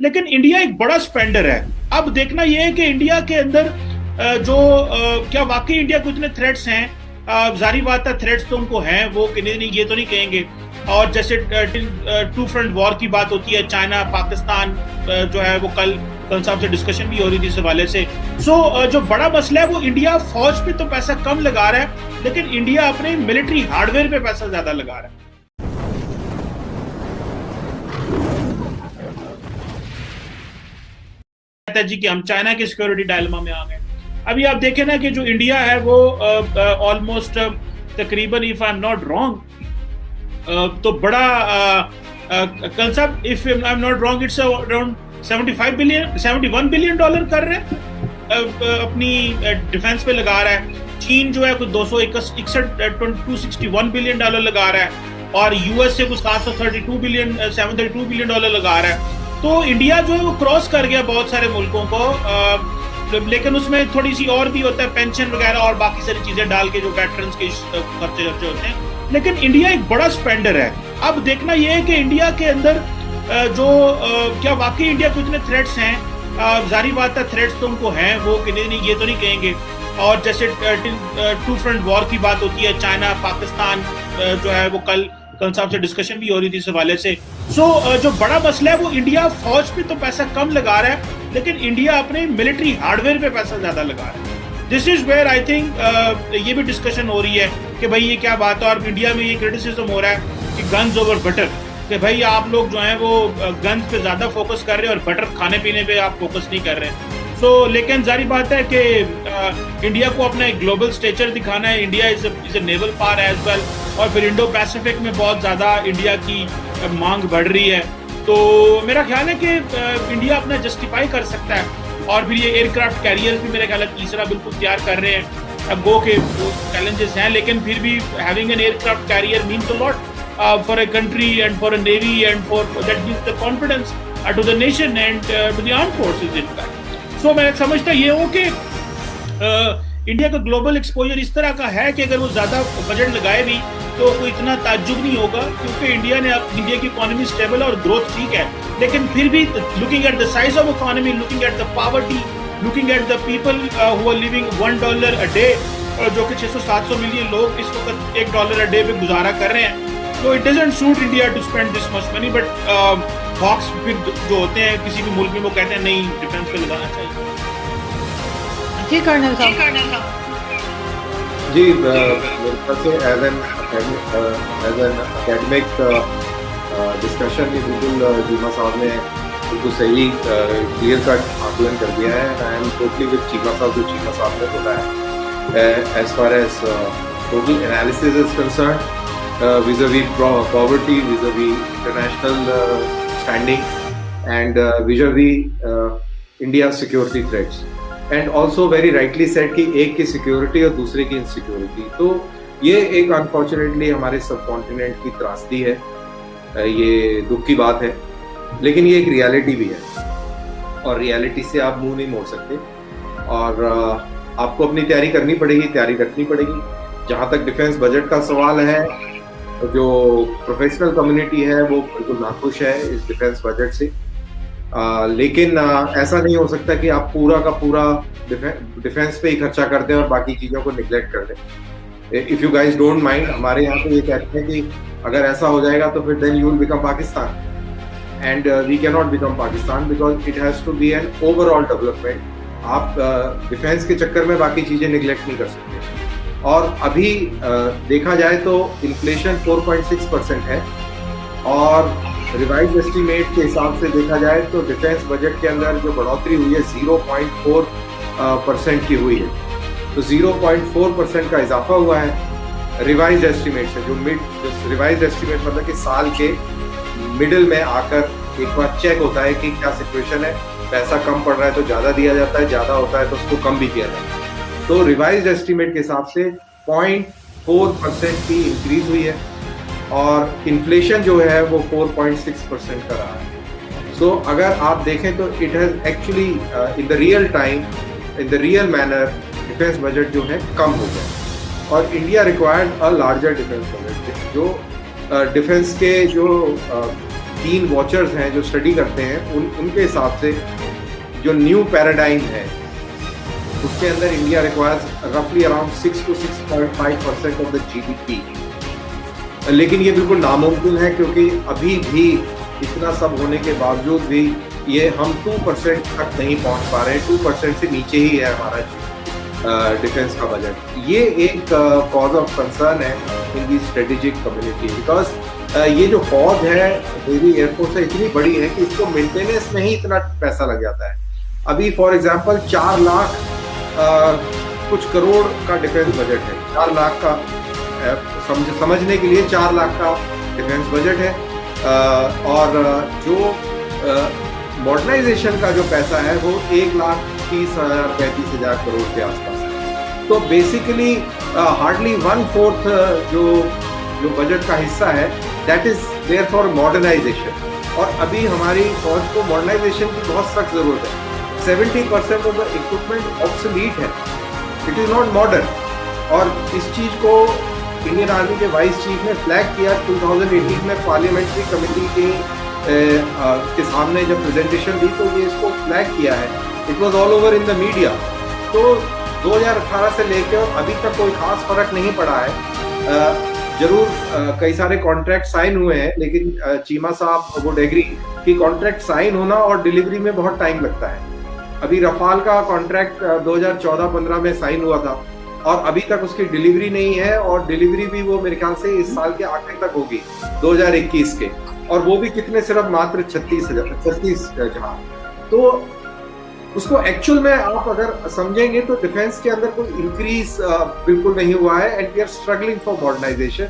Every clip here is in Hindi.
लेकिन इंडिया एक बड़ा स्पेंडर है। अब देखना यह है कि इंडिया के अंदर क्या वाकई इंडिया को इतने थ्रेट्स हैं। जारी बात है, थ्रेट्स तो उनको हैं, वो नहीं, ये तो नहीं कहेंगे। और जैसे टू फ्रंट वॉर की बात होती है, चाइना पाकिस्तान जो है वो कल साहब से डिस्कशन भी हो रही थी इस हवाले से। जो बड़ा मसला है वो इंडिया फौज पे तो पैसा कम लगा रहा है, लेकिन इंडिया अपने मिलिट्री हार्डवेयर पे पैसा ज्यादा लगा रहा है। जी कि हम चाइना के सिक्योरिटी डायलेमा में आ गए। अभी आप देखें ना कि जो इंडिया है वो ऑलमोस्ट तकरीबन, if I am not wrong, तो बड़ा कल साहब, if I am not wrong, it's around 71 billion dollar कर रहे हैं अपनी डिफेंस पे लगा रहा है। चीन जो है कुछ 261 बिलियन डॉलर लगा रहा है, और यूएस से कुछ 732 बिलियन डॉलर लगा रहा है। तो इंडिया जो है वो क्रॉस कर गया बहुत सारे मुल्कों को, लेकिन उसमें थोड़ी सी और भी होता है, पेंशन वगैरह और बाकी सारी चीजें डाल के जो वेटरन्स के खर्चे होते हैं। लेकिन इंडिया एक बड़ा स्पेंडर है। अब देखना यह है कि इंडिया के अंदर क्या वाकई इंडिया को इतने थ्रेट्स हैं। जारी बात है, थ्रेट्स तो उनको हैं, वो नहीं, ये तो नहीं कहेंगे। और जैसे टू फ्रंट वॉर की बात होती है, चाइना पाकिस्तान जो है वो कल साहब से डिस्कशन भी हो रही थी इस हवाले से। जो बड़ा मसला है वो इंडिया फौज पे तो पैसा कम लगा रहा है, लेकिन इंडिया अपने मिलिट्री हार्डवेयर पे पैसा ज्यादा लगा रहा है। This is where I think ये भी डिस्कशन हो रही है कि भाई ये क्या बात है। और इंडिया में ये क्रिटिसिज्म हो रहा है कि गन्स ओवर बटर, कि भाई आप लोग जो है वो गन्स पे ज्यादा फोकस कर रहे हैं और बटर खाने पीने पे आप फोकस नहीं कर रहे हैं। लेकिन जारी बात है कि इंडिया को अपना एक ग्लोबल स्टेचर दिखाना है। India is a naval power as well, और फिर इंडो पैसिफिक में बहुत ज़्यादा इंडिया की मांग बढ़ रही है। तो मेरा ख्याल है कि इंडिया अपना जस्टिफाई कर सकता है। और फिर ये एयरक्राफ्ट कैरियर्स भी मेरे ख्याल है तीसरा बिल्कुल तैयार कर रहे हैं। अब गो के चैलेंजेस हैं, लेकिन फिर भी having an aircraft carrier means a lot for a country and for a navy and for that gives the confidence to the nation and to the armed forces in fact. So मैं समझता ये हूँ कि इंडिया का ग्लोबल एक्सपोजर इस तरह का है कि अगर वो ज्यादा बजट लगाए भी तो कोई इतना ताज्जुब नहीं होगा, क्योंकि इंडिया की इकोनॉमी स्टेबल और ग्रोथ ठीक है। लेकिन फिर भी looking at the size of economy, looking at the poverty, looking at the people who are living $1 a day, जो कि 600-700 मिलियन लोग इस वक्त $1 अ डे पे गुजारा कर रहे हैं। तो it doesn't suit India to spend this much money. But hawks फिर जो होते हैं किसी भी मुल्क में, वो कहते हैं नहीं, डिफेंस पे लगाना चाहिए। जी कर्नल साहब। जी, मेरे ख्याल से एज एन एकेडमिक डिस्कशन ये बिल्कुल चीमा साहब ने बिल्कुल सही क्लियर कट आकलन कर दिया है। I am totally with Cheema साहब, जो चीमा साहब ने बोला है as far as total analysis is concern vis-a-vis poverty, vis-a-vis international standing, and vis-a-vis India's security threats. And also very rightly said कि एक की सिक्योरिटी और दूसरे की इनसिक्योरिटी। तो ये एक अनफॉर्चुनेटली हमारे सब कॉन्टिनेंट की त्रासदी है, ये दुख की बात है, लेकिन ये एक रियलिटी भी है और रियलिटी से आप मुंह नहीं मोड़ सकते। और आपको अपनी तैयारी करनी पड़ेगी, तैयारी रखनी पड़ेगी। जहाँ तक डिफेंस बजट का सवाल है, जो प्रोफेशनल कम्युनिटी है वो बिल्कुल नाखुश है इस डिफेंस बजट से। लेकिन ऐसा नहीं हो सकता कि आप पूरा का पूरा डिफेंस पे ही खर्चा कर दें और बाकी चीज़ों को निगलेक्ट कर दें। If you guys don't mind, हमारे यहाँ पे ये कहते हैं कि अगर ऐसा हो जाएगा तो फिर then you will become Pakistan, and we can not become Pakistan because it has to be an overall development. आप डिफेंस के चक्कर में बाकी चीज़ें निगलेक्ट नहीं कर सकते। और अभी देखा जाए तो इन्फ्लेशन 4.6% है, और रिवाइज एस्टीमेट के हिसाब से देखा जाए तो डिफेंस बजट के अंदर जो बढ़ोतरी हुई है 0.4% की हुई है। तो 0.4% का इजाफा हुआ है रिवाइज एस्टीमेट से। जो रिवाइज एस्टीमेट मतलब कि साल के मिडिल में आकर एक बार चेक होता है कि क्या सिचुएशन है, पैसा कम पड़ रहा है तो ज़्यादा दिया जाता है, ज़्यादा होता है तो उसको कम भी किया जाता है। तो रिवाइज एस्टीमेट के हिसाब से 0.4% की इंक्रीज हुई है, और इन्फ्लेशन जो है वो 4.6% का रहा है। सो अगर आप देखें तो it has actually in the real time, in the real manner defence budget जो है कम हो गया, और India required a larger defence budget. जो डिफेंस के जो 3 वॉचर्स हैं जो स्टडी करते हैं, उनके हिसाब से जो न्यू पैराडाइम है उसके अंदर इंडिया रिक्वायर्स रफली around 6 to 6.5% of the GDP। लेकिन ये बिल्कुल नामुमकिन है, क्योंकि अभी भी इतना सब होने के बावजूद भी ये हम 2% तक नहीं पहुंच पा रहे हैं। 2% से नीचे ही है हमारा डिफेंस का बजट। ये एक कॉज ऑफ कंसर्न है इन दी स्ट्रेटेजिक कम्युनिटी, बिकॉज ये जो फौज है दिल्ली एयरफोर्स है इतनी बड़ी है कि इसको मेंटेनेंस में ही इतना पैसा लग जाता है। अभी फॉर एग्जांपल 4 लाख कुछ करोड़ का डिफेंस बजट है। 4 लाख का समझने के लिए 4 लाख का डिफेंस बजट है, और जो मॉडर्नाइजेशन का जो पैसा है वो 1,30,000-35,000 करोड़ के आसपास है। तो बेसिकली हार्डली 1/4 जो बजट का हिस्सा है that is there for modernisation. और अभी हमारी फौज को मॉडर्नाइजेशन की बहुत सख्त जरूरत है। 70% ऑफ द इक्विपमेंट ऑब्सोलीट है, इट इज नॉट मॉडर्न। और इस चीज को इंडियन आर्मी के वाइस चीफ ने फ्लैग किया 2018 में पार्लियामेंट्री कमेटी के सामने जब प्रेजेंटेशन दी, तो ये इसको फ्लैग किया है। It was all over in the media. तो 2018 से लेकर अभी तक कोई खास फर्क नहीं पड़ा है। जरूर कई सारे कॉन्ट्रैक्ट साइन हुए हैं, लेकिन चीमा साहब वुड एग्री कि कॉन्ट्रैक्ट साइन होना और डिलीवरी में बहुत टाइम लगता है। अभी रफाल का कॉन्ट्रैक्ट 2014-15 में साइन हुआ था और अभी तक उसकी डिलीवरी नहीं है, और डिलीवरी भी वो मेरे ख्याल से इस साल के आखिर तक होगी 2021 के, और वो भी कितने, सिर्फ मात्र 36 जहां। तो उसको एक्चुअल में आप अगर समझेंगे तो डिफेंस के अंदर कोई इंक्रीज बिल्कुल नहीं हुआ है, and we are struggling for modernisation.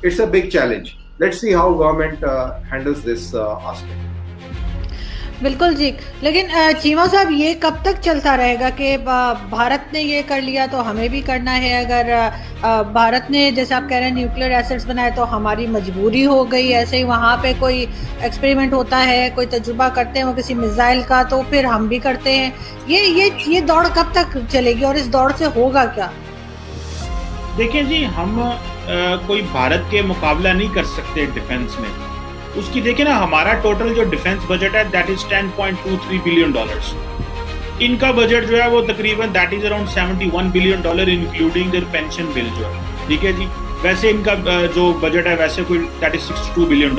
It's a big challenge. Let's see how government handles this aspect. बिल्कुल जी, लेकिन चीमा साहब ये कब तक चलता रहेगा कि भारत ने ये कर लिया तो हमें भी करना है? अगर भारत ने, जैसे आप कह रहे हैं, न्यूक्लियर एसेट्स बनाए तो हमारी मजबूरी हो गई, ऐसे ही वहाँ पे कोई एक्सपेरिमेंट होता है, कोई तजुर्बा करते हैं वो किसी मिसाइल का, तो फिर हम भी करते हैं। ये दौड़ कब तक चलेगी और इस दौड़ से होगा क्या? देखिए जी, हम कोई भारत के मुकाबला नहीं कर सकते डिफेंस में। उसकी देखिए ना, हमारा टोटल जो डिफेंस बजट है दैट इज $10.23 बिलियन। इनका बजट जो है वो तकरीबन that is around $71 billion including there pension bill जो है, ठीक है जी। वैसे इनका जो बजट है वैसे कोई दैट इज $62 बिलियन।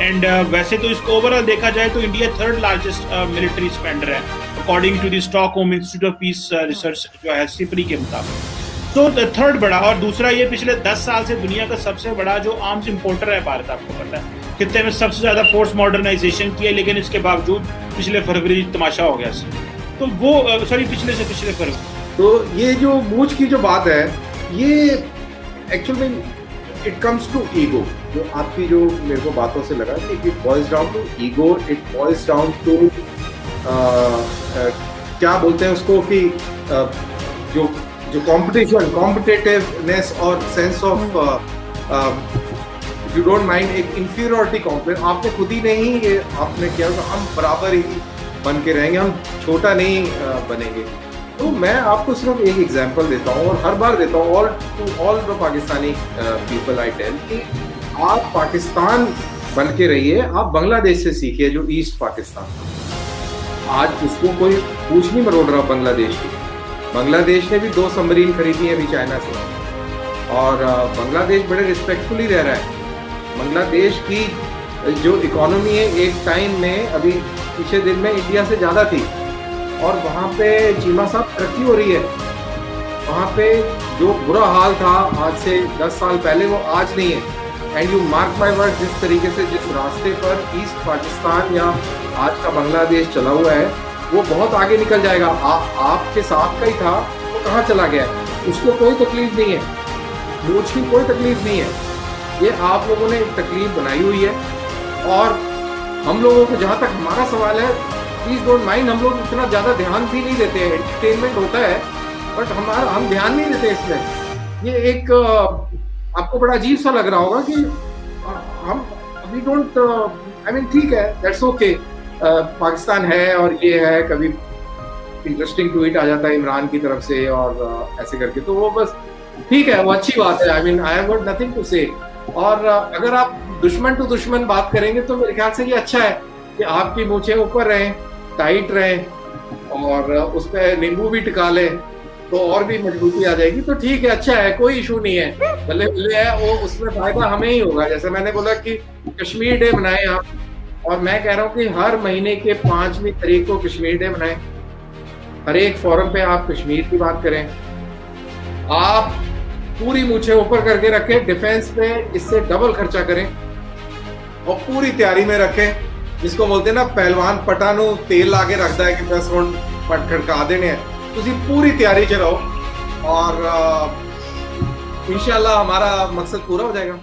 एंड वैसे तो इसको ओवरऑल देखा जाए तो India 3rd largest military spender है according to the Stockholm Institute of Peace Research जो है सिपरी के मुताबिक। तो 3rd बड़ा, और दूसरा ये पिछले 10 साल से दुनिया का सबसे बड़ा जो आर्म्स इंपोर्टर है भारत, आपको पता है कितने में सबसे ज्यादा फोर्स मॉडर्नाइजेशन किया, लेकिन इसके बावजूद पिछले फरवरी तमाशा हो गया। तो वो पिछले फरवरी। तो ये जो मूछ की जो बात है, ये एक्चुअल में इट कम्स टू ईगो। जो आपकी जो मेरे को बातों से लगा कि it boils down to ego, it boils down to क्या बोलते हैं उसको कि जो कॉम्पिटिटिवनेस और sense of you don't mind, एक इंफीरियरिटी कॉम्प्लेक्स आपने खुद ही नहीं ये आपने किया, तो हम बराबर ही बन के रहेंगे, हम छोटा नहीं बनेंगे। तो मैं आपको सिर्फ एक एग्जांपल देता हूँ, और हर बार देता हूँ, all the Pakistani people I tell कि आप पाकिस्तान बन के रहिए, आप बांग्लादेश से सीखिए जो ईस्ट पाकिस्तान। आज उसको कोई पूछ नहीं मरोड़ रहा बांग्लादेश की। बांग्लादेश ने भी 2 सबमरीन खरीदी है अभी चाइना से, और बांग्लादेश बड़े रिस्पेक्टफुली रह रहा है। बांग्लादेश की जो इकोनॉमी है एक टाइम में, अभी पिछले दिन में इंडिया से ज़्यादा थी, और वहाँ पे चीमा साहब तरक्की हो रही है। वहाँ पे जो बुरा हाल था आज से 10 साल पहले वो आज नहीं है। And you mark my word, जिस तरीके से जिस रास्ते पर ईस्ट पाकिस्तान या आज का बांग्लादेश चला हुआ है वो बहुत आगे निकल जाएगा। आपके साथ का ही था वो कहाँ चला गया, उसको कोई तकलीफ नहीं है, मूछ की कोई तकलीफ नहीं है। ये आप लोगों ने एक तकलीफ बनाई हुई है, और हम लोगों को, जहाँ तक हमारा सवाल है, प्लीज डोंट माइंड, हम लोग इतना ज़्यादा ध्यान भी नहीं देते हैं। एंटरटेनमेंट होता है बट हम ध्यान नहीं देते इसमें। ये एक आपको बड़ा अजीब सा लग रहा होगा कि हम वी डोंट, आई मीन ठीक है, दैट्स ओके, पाकिस्तान है और ये है, कभी इंटरेस्टिंग ट्वीट आ जाता है इमरान की तरफ से और ऐसे करके, तो वो बस ठीक है, वो अच्छी बात है। I mean I have got nothing to say. और अगर आप दुश्मन टू दुश्मन बात करेंगे तो मेरे ख्याल से ये अच्छा है कि आपकी मूछें ऊपर रहें, टाइट रहें और उस पर नींबू भी टिका लें तो और भी मजबूती आ जाएगी। तो ठीक है, अच्छा है, कोई इशू नहीं है, बल्ले बल्ले है वो, उसमें फायदा हमें ही होगा। जैसे मैंने बोला कि कश्मीर डे मनाएं आप, और मैं कह रहा हूँ कि हर महीने के 5वीं तारीख को कश्मीर डे मनाएं, हर एक फोरम पे आप कश्मीर की बात करें, आप पूरी मूछें ऊपर करके रखें, डिफेंस पे इससे डबल खर्चा करें और पूरी तैयारी में रखें। जिसको बोलते हैं ना पहलवान पटानू तेल लाके रखता है कि बस हुण पट खड़का देने हैं, तुसी पूरी तैयारी च रहो और इंशाल्लाह हमारा मकसद पूरा हो जाएगा।